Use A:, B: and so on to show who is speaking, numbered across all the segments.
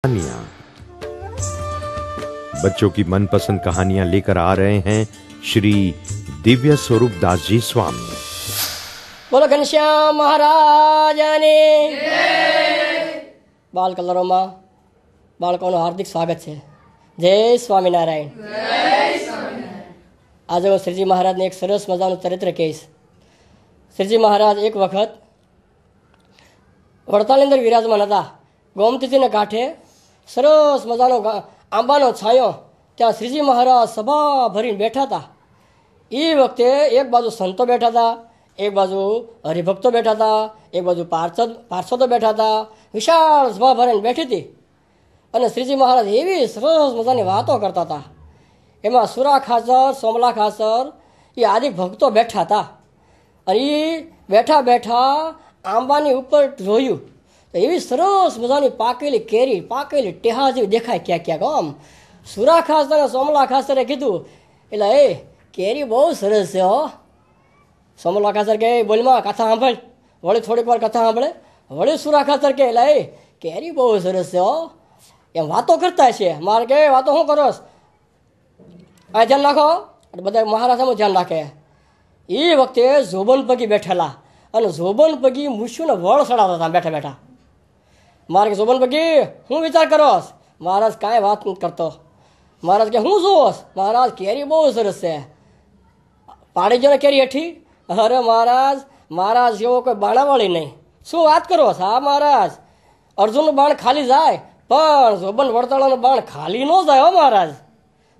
A: कहानियां। बच्चों की मनपसंद कहानियां लेकर आ रहे हैं श्री दिव्य स्वरूप दास जी स्वामी।
B: बोलो घनश्याम महाराज ने बाल कलरों बाळकोનું हार्दिक स्वागत है। जय स्वामीनारायण। आज હું શ્રીજી મહારાજને એક સરસ મજાનું ચરિત્ર કહીશ। શ્રીજી મહારાજ એક વખત વડતાલની અંદર વિરાજમાન હતા। ગોમતીજીને કાંઠે સરસ મજાનો આંબાનો છાંયો, ત્યાં શ્રીજી મહારાજ સભા ભરીને બેઠા હતા। એ વખતે એક બાજુ સંતો બેઠા હતા, એક બાજુ હરિભક્તો બેઠા હતા, એક બાજુ પાર્ષદો બેઠા હતા। વિશાળ સભા ભરીને બેઠી હતી અને શ્રીજી મહારાજ એવી સરસ મજાની વાતો કરતા હતા। એમાં સુરા ખાચર, સોમલા ખાચર એ આદિ ભક્તો બેઠા હતા અને એ બેઠા બેઠા આંબાની ઉપર જોયું તો એવી સરસ મજાની પાકેલી કેરી, પાકેલી ટેહા જેવી દેખાય ક્યાંક ક્યાંક। આમ સુરા ખાચર અને સોમલા ખાચરે કીધું, એટલે એ કેરી બહુ સરસ છે હો। સોમલા ખાચર કે બોલમાં કથા સાંભળ, વળી થોડીક વાર કથા સાંભળે, વળી સુરા ખાચર કે એટલે એ કેરી બહુ સરસ છે હો। એમ વાતો કરતા છે। મારે કે વાતો શું કરો, આ ધ્યાન રાખો, બધા મહારાજ સામે ધ્યાન રાખે। એ વખતે જોબન પગી બેઠેલા અને જોબન પગી મૂછુંને વળ ચડાવતા હતા બેઠા બેઠા। મારે કે જોબન પગી હું વિચાર કરો? મહારાજ કાંઈ વાત નથી કરતો। મહારાજ કે હું જોશ? મહારાજ કેરી બહુ સરસ છે, પાડી જો ને કેરી હેઠી। અરે મહારાજ, મહારાજ જેવો કોઈ બાણાવાળી નહીં, શું વાત કરો? હા મહારાજ, અર્જુનનું બાણ ખાલી જાય પણ જોબન વડતાળાનું બાણ ખાલી ન જાય હો મહારાજ।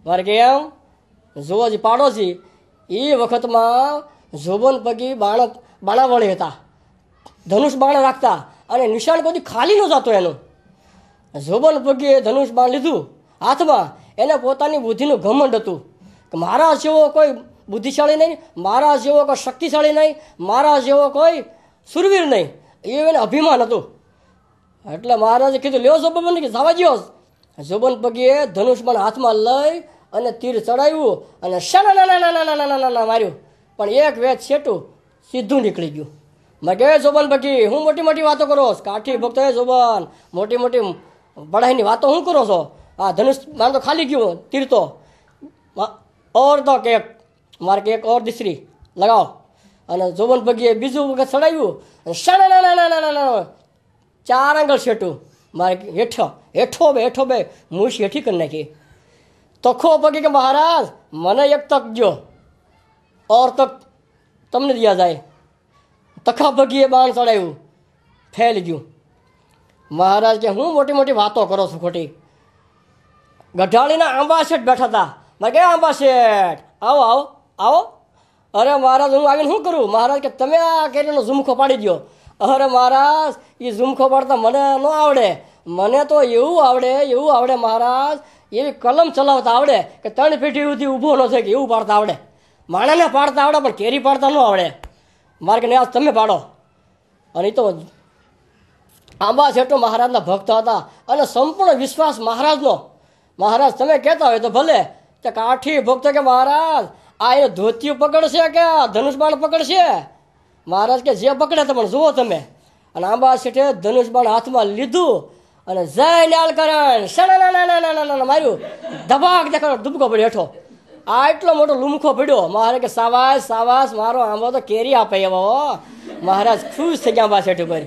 B: મારે કે એમ જોવાજી પાડોશી એ વખતમાં જોબન પગી બાણાવાળી હતા, ધનુષ બાણ રાખતા અને નિશાન કોઈ ખાલી ન જતો એનું। જોબન પગીએ ધનુષ બાણ લીધું હાથમાં, એને પોતાની બુદ્ધિનું ઘમંડ હતું કે મારા જેવો કોઈ બુદ્ધિશાળી નહીં, મારા જેવો કોઈ શક્તિશાળી નહીં, મારા જેવો કોઈ સુરવીર નહીં, એવું એને અભિમાન હતું। એટલે મહારાજે કીધું, લ્યો જોબન કે જવા દ્યો। જોબન પગીએ ધનુષ બાણ હાથમાં લઈ અને તીર ચડાવ્યું અને શાના માર્યું, પણ એક વેચ છેટું સીધું નીકળી ગયું। મેં કહે જોબન પગી હું મોટી મોટી વાતો કરો? કાઠી ભક્ત હે જોબન, મોટી મોટી બઢાઈની વાતો શું કરો છો? આ ધનુષ બાણ તો ખાલી ગયું, તીર તો ઓર તો કેક, મારે કે એક ઓર દીસરી લગાવો। અને જોબન પગીએ બીજું વખત ચડાવ્યું અને શાના 4 આંગળ છેટું, મારે હેઠો બે મૂછ હેઠી કરી નાખી। તખો પગી કે મહારાજ મને એક તક દો, ઓર તક તમને દિયા જાય। તખા પગીએ બાણ ચડાવ્યું, ફેલ ગયું। મહારાજ કે હું મોટી મોટી વાતો કરો છો ખોટી? ગઢાળીના આંબા શેઠ બેઠા હતા। મેં કે આંબા શેઠ આવો આવો આવો। અરે મહારાજ હું આવીને શું કરું? મહારાજ કે તમે આ કેરીનો ઝુમખો પાડી દો। અરે મહારાજ એ ઝુમખો પાડતા મને ન આવડે, મને તો એવું આવડે મહારાજ, એવી કલમ ચલાવતા આવડે કે 3 પેઢી સુધી ઊભો ન થાય કે એવું પાડતા આવડે। માણાને પાડતા આવડે પણ કેરી પાડતા ન આવડે। મારે કે આજ તમે પાડો। અને એ તો આંબા શેઠો મહારાજના ભક્ત હતા અને સંપૂર્ણ વિશ્વાસ મહારાજનો। મહારાજ તમે કહેતા હોય તો ભલે, તે કાઠી ભક્ત કે મહારાજ આ એ ધોતિયું પકડશે કે ધનુષ બાણ પકડશે? મહારાજ કે જે પકડે તો પણ જુઓ તમે। અને આંબા શેઠે ધનુષ બાણ હાથમાં લીધું અને જય ન્યાલકરણ શાના માર્યું, ધબાક દેખાડો ડૂબકો પડ્યો હેઠો। આ એટલો મોટો લુમખો પડ્યો। મહારાજ કે સાવાસ સાવાસ, મારો આંબો તો કેરી આપે એવો। મહારાજ ખુશ થઈ ગયા આંબા શેઠ ઉપર।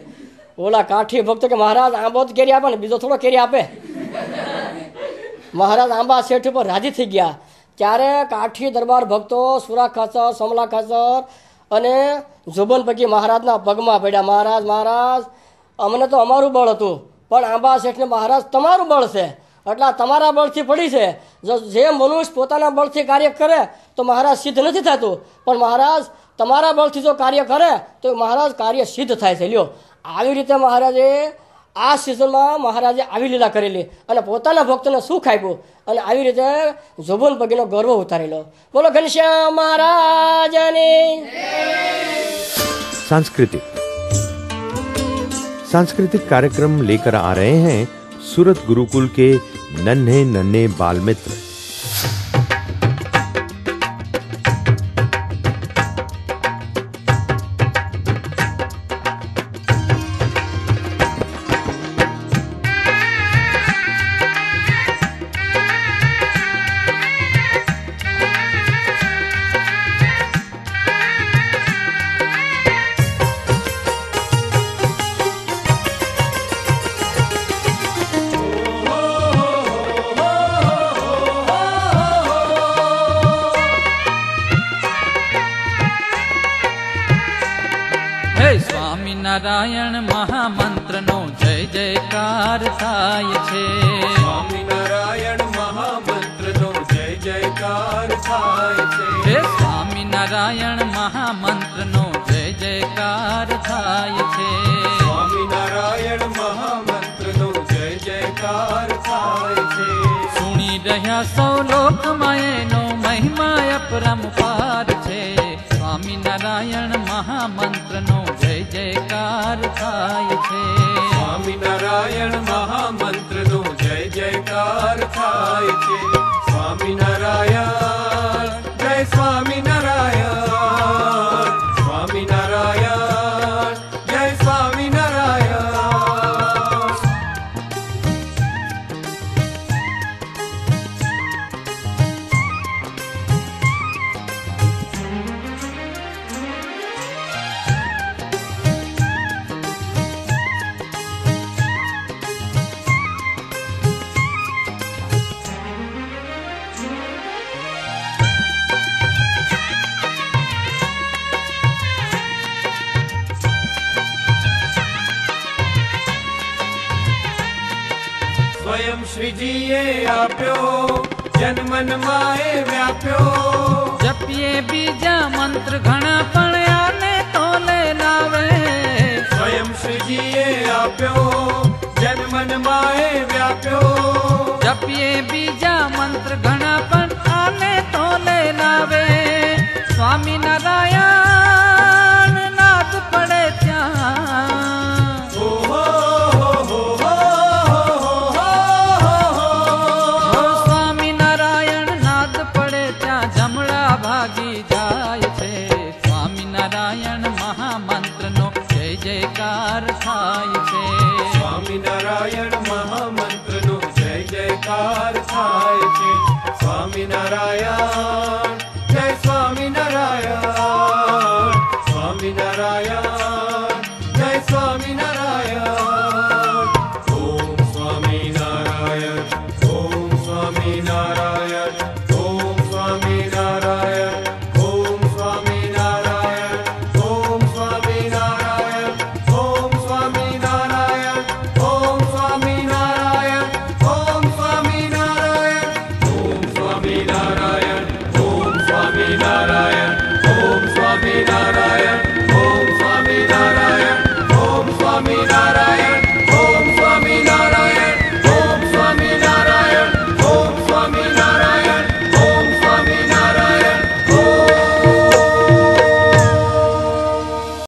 B: ઓલા કાઠી ભક્ત કે મહારાજ આંબો તો કેરી આપે ને બીજો થોડો કેરી આપે? મહારાજ આંબા શેઠ ઉપર રાજી થઈ ગયા। ત્યારે કાઠી દરબાર ભક્તો સુરા ખાચર, સોમલા ખાચર અને જોબન પગી મહારાજના પગમાં પડ્યા। મહારાજ અમને તો અમારું બળ હતું પણ આંબા શેઠને મહારાજ તમારું બળ છે, એટલે તમારા બળથી પડી છે। જે મનુષ્ય પોતાના બળથી કાર્ય કરે તો મહારાજ સિદ્ધ નથી થતું, પણ મહારાજ તમારા બળથી જો કાર્ય કરે તો મહારાજ કાર્ય સિદ્ધ થાય છે। લ્યો, આવી રીતે મહારાજે આ સિઝનમાં મહારાજે આવી લીલા કરેલી અને પોતાના ભક્તોને સુખ આપ્યું અને આવી રીતે જોબન પગીનો ગર્વ ઉતારેલો। બોલો ઘનશ્યામ મહારાજની।
A: सांस्कृतिक कार्यक्रम लेकर आ रहे हैं सूरत गुरुकुल के नन्हे नन्हे बाल मित्र।
C: સ્વામિનારાયણ મહામંત્રનો જય જયકાર થાય છે.
D: સ્વામિનારાયણ મહામંત્રનો જય જયકાર થાય છે.
C: હે સ્વામિનારાયણ મહામંત્રનો જય જયકાર થાય છે.
D: સ્વામિનારાયણ મહામંત્રનો જય જયકાર થાય છે.
C: સુણી રહ્યા સૌ લોકમાં એનો મહિમા અપરંપાર છે. સ્વામિનારાયણ મહામંત્રનો જય જયકાર થાય છે.
D: સ્વામિનારાયણ મહામંત્રનો જય જયકાર થાય છે. સ્વામિનારાયણ જય સ્વામિનારાયણ. સ્વામિનારાયણ જય સ્વામિનારાયણ. સ્વયં શ્રીજીએ આપ્યો જન્મન માએ વ્યાપ્યો.
C: જપીએ બીજા મંત્ર ઘણા પણ આને તોલે લાવે.
D: સ્વયં શ્રીજીએ આપ્યો જન્મન માએ વ્યાપ્યો.
C: જપીએ બીજા મંત્ર ઘણા પણ આને તોલે લાવે. સ્વામિનારાયણ નાદ પડે ત્યાં.
D: ઓહો હો હો
C: સ્વામિનારાયણ નાદ પડે ત્યાં જમણા ભાગી જાય છે. સ્વામિનારાયણ મહામંત્રનો જય જયકાર થાય છે.
D: સ્વામિનારાયણ મહામંત્રનો જય જયકાર થાય છે. સ્વામિનારાયણ જય સ્વામિનારાયણ. સ્વામિનારાયણ જય સ્વામિનારાયણ. ઓમ સ્વામિનારાયણ. ઓમ સ્વામિનારાયણ. ઓમ સ્વામિનારાયણ. ઓમ સ્વામિનારાયણ. ઓમ સ્વામિનારાયણ. ઓમ સ્વામિનારાયણ. ઓમ સ્વામિનારાયણ. ઓમ સ્વામિનારાયણ. ઓમ સ્વામિનારાયણ. ઓમ સ્વામિનારાયણ.